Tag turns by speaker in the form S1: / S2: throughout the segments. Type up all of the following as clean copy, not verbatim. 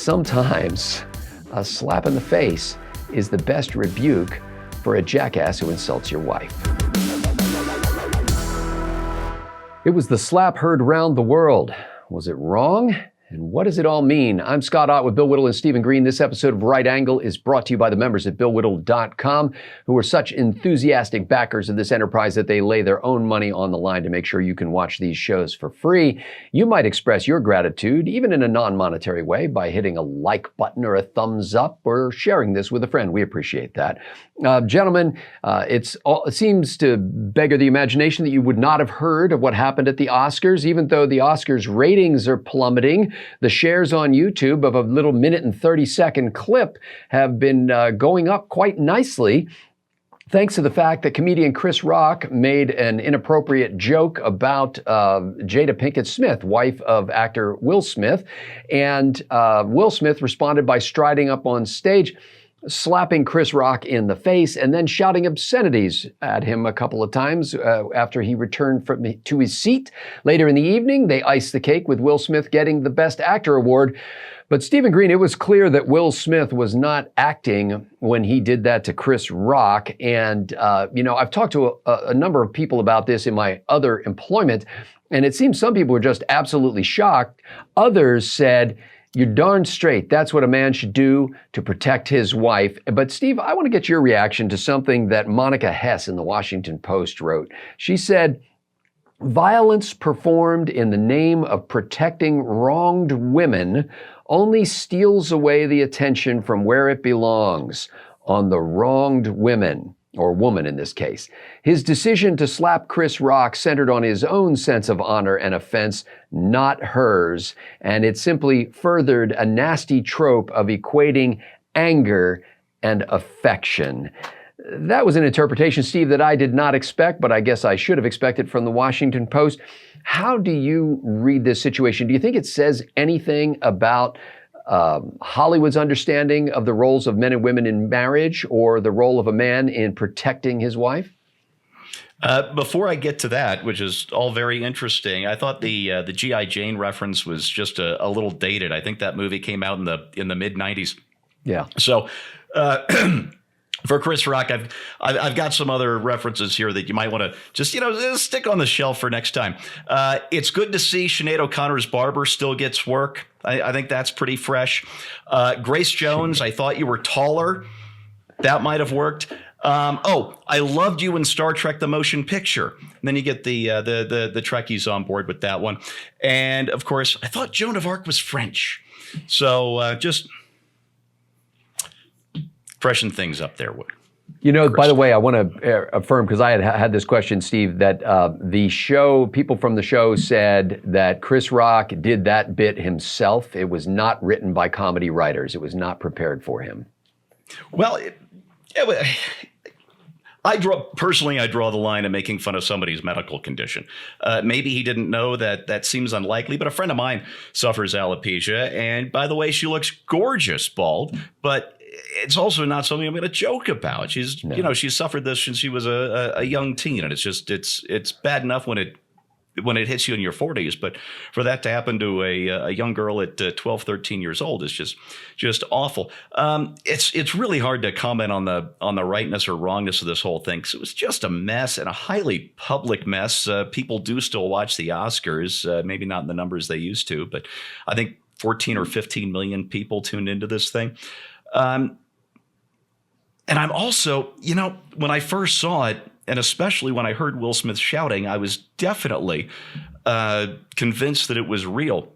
S1: Sometimes a slap in the face is the best rebuke for a jackass who insults your wife. It was the slap heard round the world. Was it wrong? And what does it all mean? I'm Scott Ott with Bill Whittle and Stephen Green. This episode of Right Angle is brought to you by the members at BillWhittle.com, who are such enthusiastic backers of this enterprise that they lay their own money on the line to make sure you can watch these shows for free. You might express your gratitude, even in a non-monetary way, by hitting a like button or a thumbs up or sharing this with a friend. We appreciate that. Gentlemen, it seems to beggar the imagination that you would not have heard of what happened at the Oscars, even though the Oscars ratings are plummeting. The shares on YouTube of a little minute and 30-second clip have been going up quite nicely, thanks to the fact that comedian Chris Rock made an inappropriate joke about Jada Pinkett Smith, wife of actor Will Smith. And Will Smith responded by striding up on stage, slapping Chris Rock in the face, and then shouting obscenities at him a couple of times after he returned to his seat. Later in the evening, they iced the cake with Will Smith getting the Best Actor award. But Stephen Green, it was clear that Will Smith was not acting when he did that to Chris Rock. And, I've talked to a number of people about this in my other employment, and it seems some people were just absolutely shocked. Others said, "You're darn straight. That's what a man should do to protect his wife." But Steve, I want to get your reaction to something that Monica Hess in the Washington Post wrote. She said, "Violence performed in the name of protecting wronged women only steals away the attention from where it belongs, on the wronged women." Or woman in this case. His decision to slap Chris Rock centered on his own sense of honor and offense, not hers, and it simply furthered a nasty trope of equating anger and affection. That was an interpretation, Steve, that I did not expect, but I guess I should have expected from the Washington Post. How do you read this situation? Do you think it says anything about Hollywood's understanding of the roles of men and women in marriage, or the role of a man in protecting his wife?
S2: Before I get to that, which is all very interesting, I thought the G.I. Jane reference was just a little dated. I think that movie came out in the mid '90s.
S1: Yeah.
S2: So for Chris Rock, I've got some other references here that you might want to just stick on the shelf for next time. It's good to see Sinead O'Connor's barber still gets work. I think that's pretty fresh. Grace Jones, I thought you were taller. That might have worked. I loved you in Star Trek: The Motion Picture. And then you get the Trekkies on board with that one. And of course, I thought Joan of Arc was French. So just freshen things up there.
S1: By the way, I want to affirm, because I had this question, Steve, that people from the show said that Chris Rock did that bit himself. It was not written by comedy writers. It was not prepared for him.
S2: Well, I draw the line at making fun of somebody's medical condition. Maybe he didn't know that seems unlikely, but a friend of mine suffers alopecia. And by the way, she looks gorgeous bald, but it's also not something I'm going to joke about. She's suffered this since she was a young teen, and it's bad enough when it hits you in your 40s, but for that to happen to a young girl at 12, 13 years old is just awful. It's really hard to comment on the rightness or wrongness of this whole thing, because it was just a mess, and a highly public mess. People do still watch the Oscars, maybe not in the numbers they used to, but I think 14 or 15 million people tuned into this thing. And I'm also, when I first saw it, and especially when I heard Will Smith shouting, I was definitely convinced that it was real.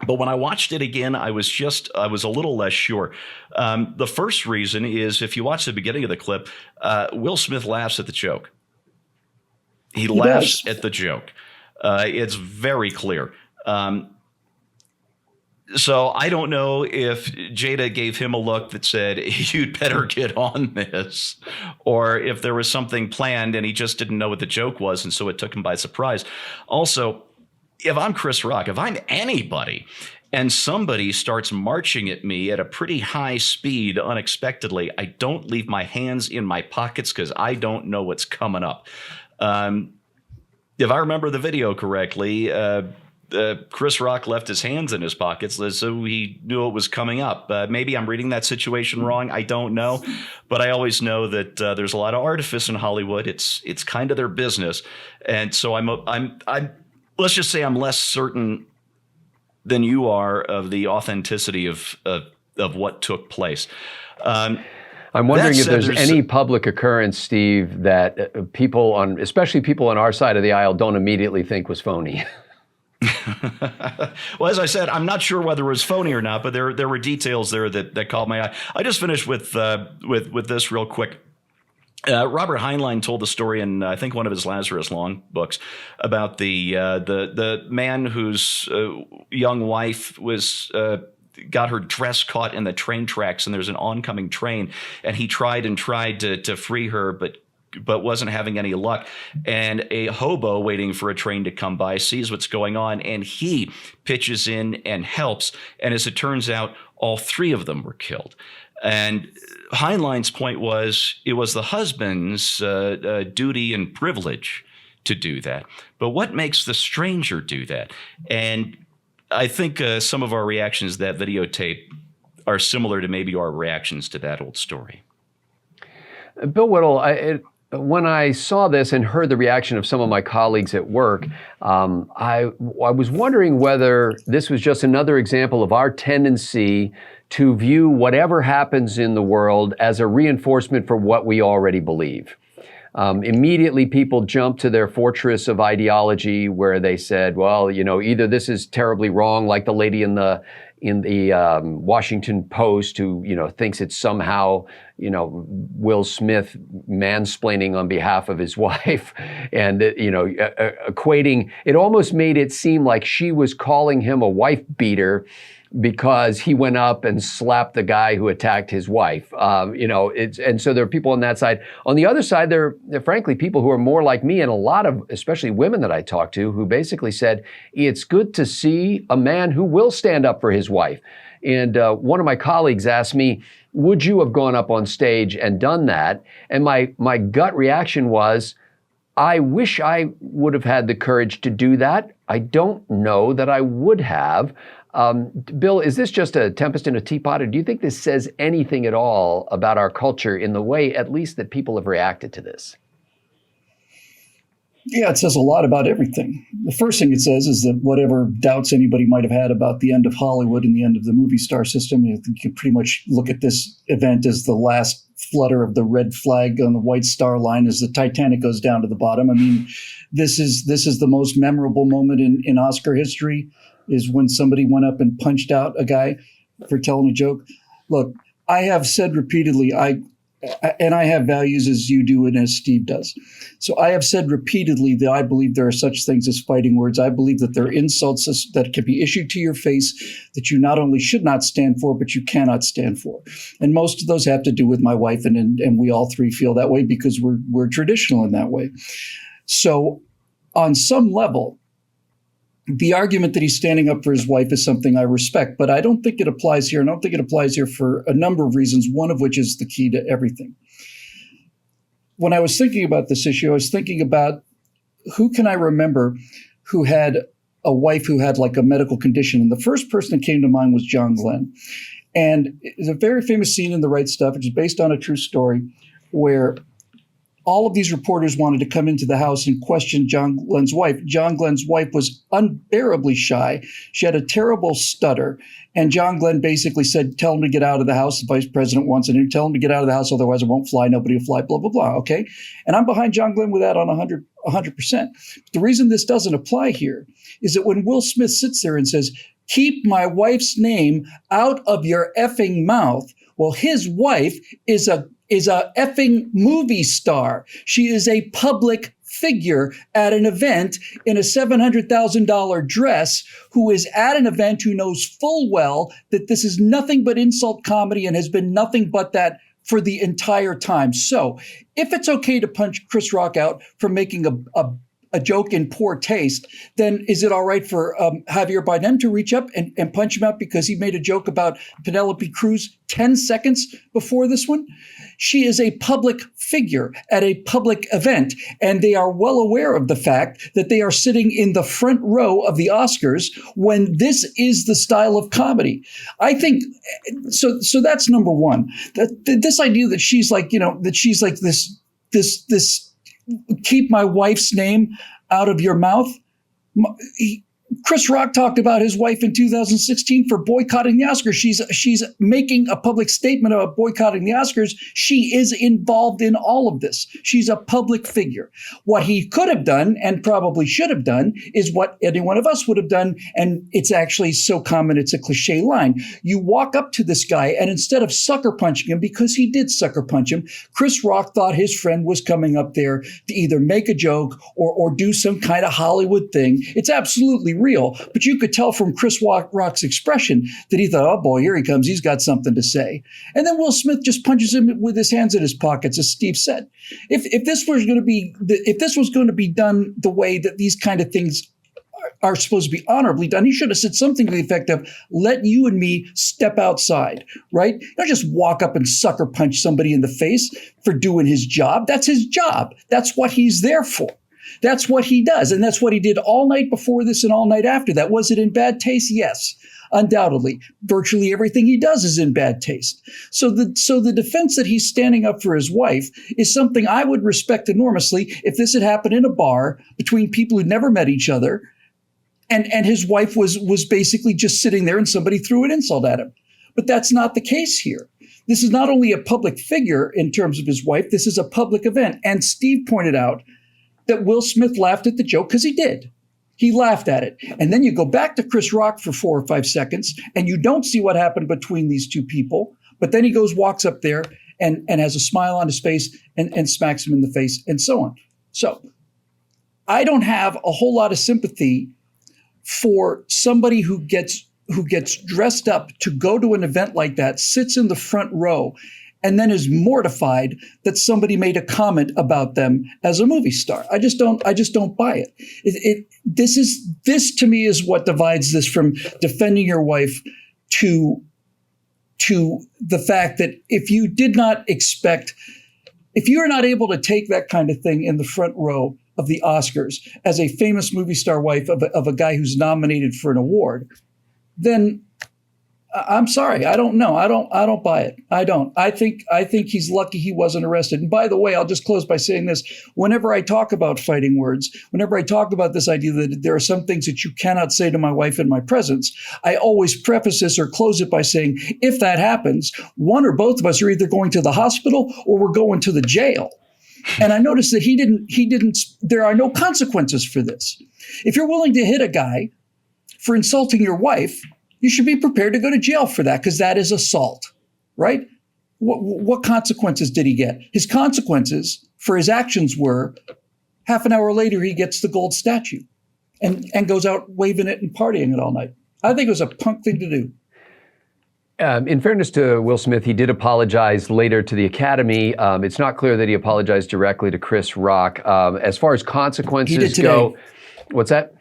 S2: But when I watched it again, I was a little less sure. The first reason is, if you watch the beginning of the clip, Will Smith laughs at the joke. He laughs at the joke. It's very clear. So I don't know if Jada gave him a look that said, "You'd better get on this," or if there was something planned and he just didn't know what the joke was, and so it took him by surprise. Also, if I'm Chris Rock, if I'm anybody, and somebody starts marching at me at a pretty high speed unexpectedly, I don't leave my hands in my pockets, because I don't know what's coming up. If I remember the video correctly, Chris Rock left his hands in his pockets, so he knew it was coming up. Maybe I'm reading that situation wrong. I don't know, but I always know that there's a lot of artifice in Hollywood. It's kind of their business, and so I'm let's just say I'm less certain than you are of the authenticity of what took place.
S1: I'm wondering if there's any public occurrence, Steve, that especially people on our side of the aisle, don't immediately think was phony.
S2: Well, as I said, I'm not sure whether it was phony or not, but there were details there that caught my eye. I just finished with this real quick. Robert Heinlein told the story in I think one of his Lazarus Long books about the man whose young wife was got her dress caught in the train tracks, and there's an oncoming train, and he tried to free her, but wasn't having any luck. And a hobo waiting for a train to come by sees what's going on, and he pitches in and helps. And as it turns out, all three of them were killed. And Heinlein's point was it was the husband's duty and privilege to do that. But what makes the stranger do that? And I think some of our reactions to that videotape are similar to maybe our reactions to that old story.
S1: Bill Whittle, when I saw this and heard the reaction of some of my colleagues at work, I was wondering whether this was just another example of our tendency to view whatever happens in the world as a reinforcement for what we already believe. Immediately, people jumped to their fortress of ideology where they said, well, either this is terribly wrong, like the lady in the Washington Post who, thinks it's somehow, Will Smith mansplaining on behalf of his wife and, equating, it almost made it seem like she was calling him a wife beater because he went up and slapped the guy who attacked his wife. And so there are people on that side. On the other side, there are frankly people who are more like me, and a lot of, especially women that I talk to, who basically said, it's good to see a man who will stand up for his wife. And one of my colleagues asked me, would you have gone up on stage and done that? And my gut reaction was, I wish I would have had the courage to do that. I don't know that I would have. Bill, is this just a tempest in a teapot, or do you think this says anything at all about our culture in the way, at least, that people have reacted to this?
S3: Yeah, it says a lot about everything. The first thing it says is that whatever doubts anybody might have had about the end of Hollywood and the end of the movie star system, you can pretty much look at this event as the last flutter of the red flag on the white star line as the Titanic goes down to the bottom. I mean, this is the most memorable moment in Oscar history, is when somebody went up and punched out a guy for telling a joke. Look, I have said repeatedly, and I have values as you do and as Steve does. So I have said repeatedly that I believe there are such things as fighting words. I believe that there are insults that can be issued to your face that you not only should not stand for, but you cannot stand for. And most of those have to do with my wife, and we all three feel that way because we're traditional in that way. So on some level, the argument that he's standing up for his wife is something I respect, but I don't think it applies here. And I don't think it applies here for a number of reasons, one of which is the key to everything. When I was thinking about this issue, I was thinking about who can I remember who had a wife who had like a medical condition. And the first person that came to mind was John Glenn. And it's a very famous scene in The Right Stuff, which is based on a true story, where all of these reporters wanted to come into the house and question John Glenn's wife. John Glenn's wife was unbearably shy. She had a terrible stutter. And John Glenn basically said, tell him to get out of the house. The vice president wants to tell him to get out of the house. Otherwise it won't fly. Nobody will fly, blah, blah, blah. Okay. And I'm behind John Glenn with that on 100%. The reason this doesn't apply here is that when Will Smith sits there and says, keep my wife's name out of your effing mouth. Well, his wife is a effing movie star. She is a public figure at an event in a $700,000 dress, who is at an event, who knows full well that this is nothing but insult comedy and has been nothing but that for the entire time. So if it's okay to punch Chris Rock out for making a joke in poor taste, then is it all right for Javier Bardem to reach up and punch him out because he made a joke about Penelope Cruz 10 seconds before this one? She is a public figure at a public event, and they are well aware of the fact that they are sitting in the front row of the Oscars when this is the style of comedy. I think so. So that's number one. This idea that she's like, this keep my wife's name out of your mouth. Chris Rock talked about his wife in 2016 for boycotting the Oscars. She's making a public statement about boycotting the Oscars. She is involved in all of this. She's a public figure. What he could have done and probably should have done is what any one of us would have done. And it's actually so common, it's a cliche line. You walk up to this guy and instead of sucker punching him, because he did sucker punch him, Chris Rock thought his friend was coming up there to either make a joke or do some kind of Hollywood thing. It's absolutely real, but you could tell from Chris Rock's expression that he thought, oh boy, here he comes. He's got something to say. And then Will Smith just punches him with his hands in his pockets, as Steve said. If this was going to be done the way that these kind of things are supposed to be honorably done, he should have said something to the effect of, let you and me step outside, right? Not just walk up and sucker punch somebody in the face for doing his job. That's his job. That's what he's there for. That's what he does. And that's what he did all night before this and all night after that. Was it in bad taste? Yes, undoubtedly. Virtually everything he does is in bad taste. So the defense that he's standing up for his wife is something I would respect enormously if this had happened in a bar between people who'd never met each other and his wife was basically just sitting there and somebody threw an insult at him. But that's not the case here. This is not only a public figure in terms of his wife, this is a public event. And Steve pointed out that Will Smith laughed at the joke because he did. He laughed at it. And then you go back to Chris Rock for 4 or 5 seconds and you don't see what happened between these two people. But then he walks up there and has a smile on his face and smacks him in the face and so on. So I don't have a whole lot of sympathy for somebody who gets dressed up to go to an event like that, sits in the front row, and then is mortified that somebody made a comment about them as a movie star. I just don't buy it. This to me is what divides this from defending your wife to the fact that if you are not able to take that kind of thing in the front row of the Oscars as a famous movie star wife of a guy who's nominated for an award, then I'm sorry. I don't know. I don't buy it. I don't. I think he's lucky he wasn't arrested. And by the way, I'll just close by saying this. Whenever I talk about fighting words, whenever I talk about this idea that there are some things that you cannot say to my wife in my presence, I always preface this or close it by saying, if that happens, one or both of us are either going to the hospital or we're going to the jail. And I noticed that he didn't, there are no consequences for this. If you're willing to hit a guy for insulting your wife, you should be prepared to go to jail for that because that is assault, right? What consequences did he get? His consequences for his actions were half an hour later, he gets the gold statue and goes out waving it and partying it all night. I think it was a punk thing to do.
S1: In fairness to Will Smith, he did apologize later to the Academy. It's not clear that he apologized directly to Chris Rock. As far as consequences go, what's that?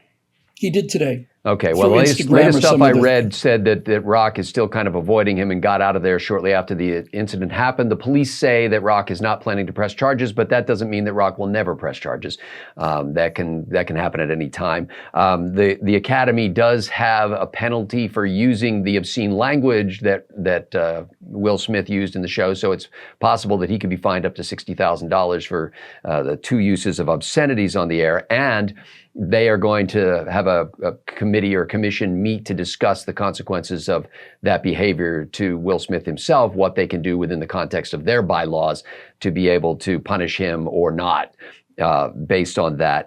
S3: He did today.
S1: Okay, well, the latest stuff I read said that Rock is still kind of avoiding him and got out of there shortly after the incident happened. The police say that Rock is not planning to press charges, but that doesn't mean that Rock will never press charges. That can happen at any time. The Academy does have a penalty for using the obscene language that Will Smith used in the show, so it's possible that he could be fined up to $60,000 for the 2 uses of obscenities on the air, and they are going to have a committee or commission meet to discuss the consequences of that behavior to Will Smith himself, what they can do within the context of their bylaws to be able to punish him or not. Based on that.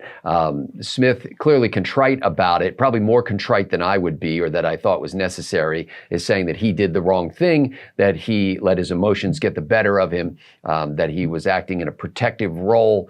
S1: Smith, clearly contrite about it, probably more contrite than I would be or that I thought was necessary, is saying that he did the wrong thing, that he let his emotions get the better of him, that he was acting in a protective role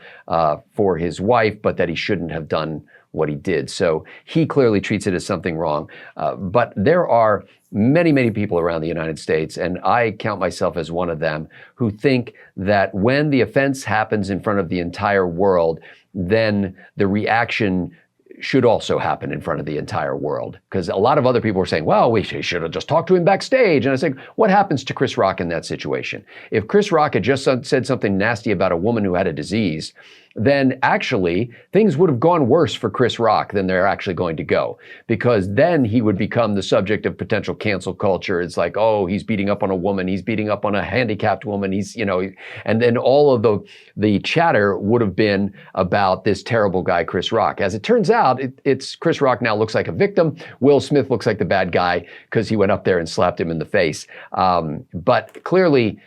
S1: for his wife, but that he shouldn't have done what he did. So he clearly treats it as something wrong. But there are many, many people around the United States, and I count myself as one of them, who think that when the offense happens in front of the entire world, then the reaction should also happen in front of the entire world. Because a lot of other people were saying, well, we should have just talked to him backstage. And I said, what happens to Chris Rock in that situation? If Chris Rock had just said something nasty about a woman who had a disease, then actually things would have gone worse for Chris Rock than they're actually going to go. Because then he would become the subject of potential cancel culture. It's like, oh, he's beating up on a woman, he's beating up on a handicapped woman, and then all of the chatter would have been about this terrible guy, Chris Rock. As it turns out, it's Chris Rock now looks like a victim. Will Smith looks like the bad guy because he went up there and slapped him in the face. But clearly,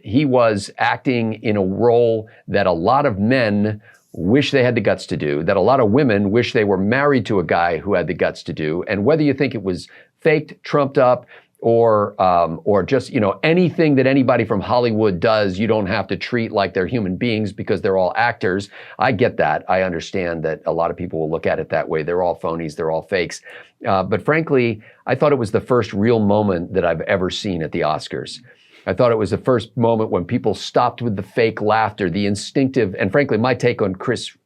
S1: he was acting in a role that a lot of men wish they had the guts to do, that a lot of women wish they were married to a guy who had the guts to do. And whether you think it was faked, trumped up, or just, anything that anybody from Hollywood does, you don't have to treat like they're human beings because they're all actors. I get that. I understand that a lot of people will look at it that way. They're all phonies. They're all fakes. But frankly, I thought it was the first real moment that I've ever seen at the Oscars. I thought it was the first moment when people stopped with the fake laughter, the instinctive, and frankly, my take on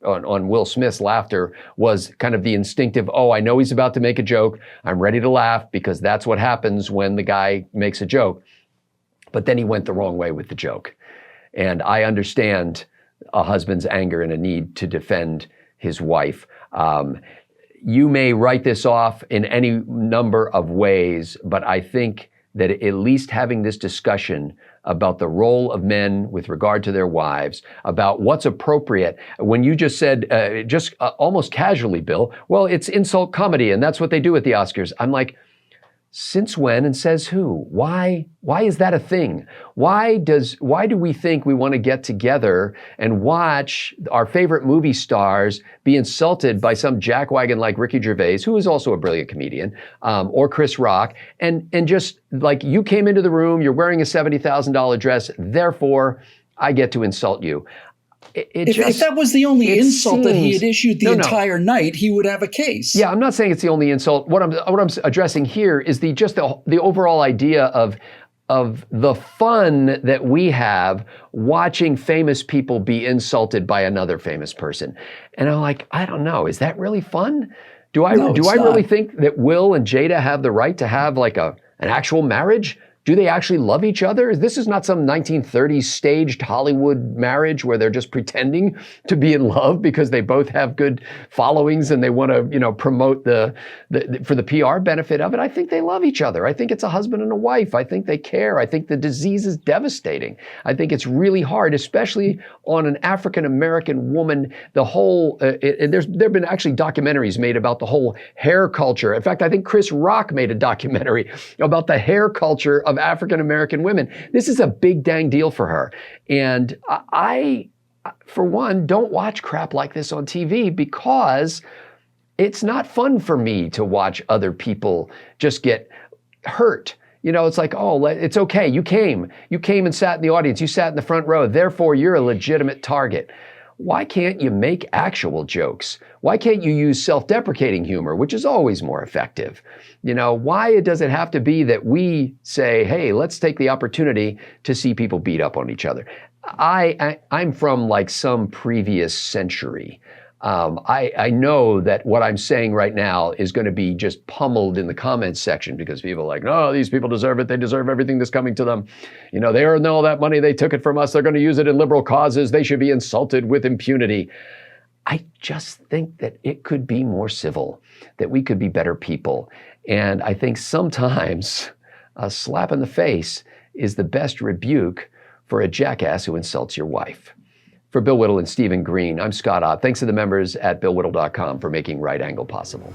S1: on Will Smith's laughter was kind of the instinctive, oh, I know he's about to make a joke. I'm ready to laugh because that's what happens when the guy makes a joke. But then he went the wrong way with the joke. And I understand a husband's anger and a need to defend his wife. You may write this off in any number of ways, but I think that at least having this discussion about the role of men with regard to their wives, about what's appropriate. When you just said, almost casually, Bill, well, it's insult comedy, and that's what they do at the Oscars. I'm like, since when and says who? Why is that a thing? Why do we think we want to get together and watch our favorite movie stars be insulted by some jackwagon like Ricky Gervais, who is also a brilliant comedian, or Chris Rock, and just like, you came into the room, you're wearing a $70,000 dress, therefore I get to insult you.
S3: If that was the only insult that he had issued the entire night, he would have a case.
S1: Yeah, I'm not saying it's the only insult. What I'm addressing here is the overall idea of the fun that we have watching famous people be insulted by another famous person. And I'm like, I don't know, is that really fun? Do I really think that Will and Jada have the right to have like an actual marriage? Do they actually love each other? This is not some 1930s staged Hollywood marriage where they're just pretending to be in love because they both have good followings and they want to, promote for the PR benefit of it. I think they love each other. I think it's a husband and a wife. I think they care. I think the disease is devastating. I think it's really hard, especially on an African-American woman. The whole, there've been actually documentaries made about the whole hair culture. In fact, I think Chris Rock made a documentary about the hair culture of African-American women. This is a big dang deal for her. And I, for one, don't watch crap like this on TV because it's not fun for me to watch other people just get hurt. It's like, oh, it's okay. You came and sat in the audience. You sat in the front row. Therefore, you're a legitimate target. Why can't you make actual jokes? Why can't you use self-deprecating humor, which is always more effective? Why does it have to be that we say, hey, let's take the opportunity to see people beat up on each other? I'm from like some previous century. I know that what I'm saying right now is going to be just pummeled in the comments section because people are like, no, these people deserve it. They deserve everything that's coming to them. They earned all that money. They took it from us. They're going to use it in liberal causes. They should be insulted with impunity. I just think that it could be more civil, that we could be better people. And I think sometimes a slap in the face is the best rebuke for a jackass who insults your wife. For Bill Whittle and Stephen Green, I'm Scott Ott. Thanks to the members at BillWhittle.com for making Right Angle possible.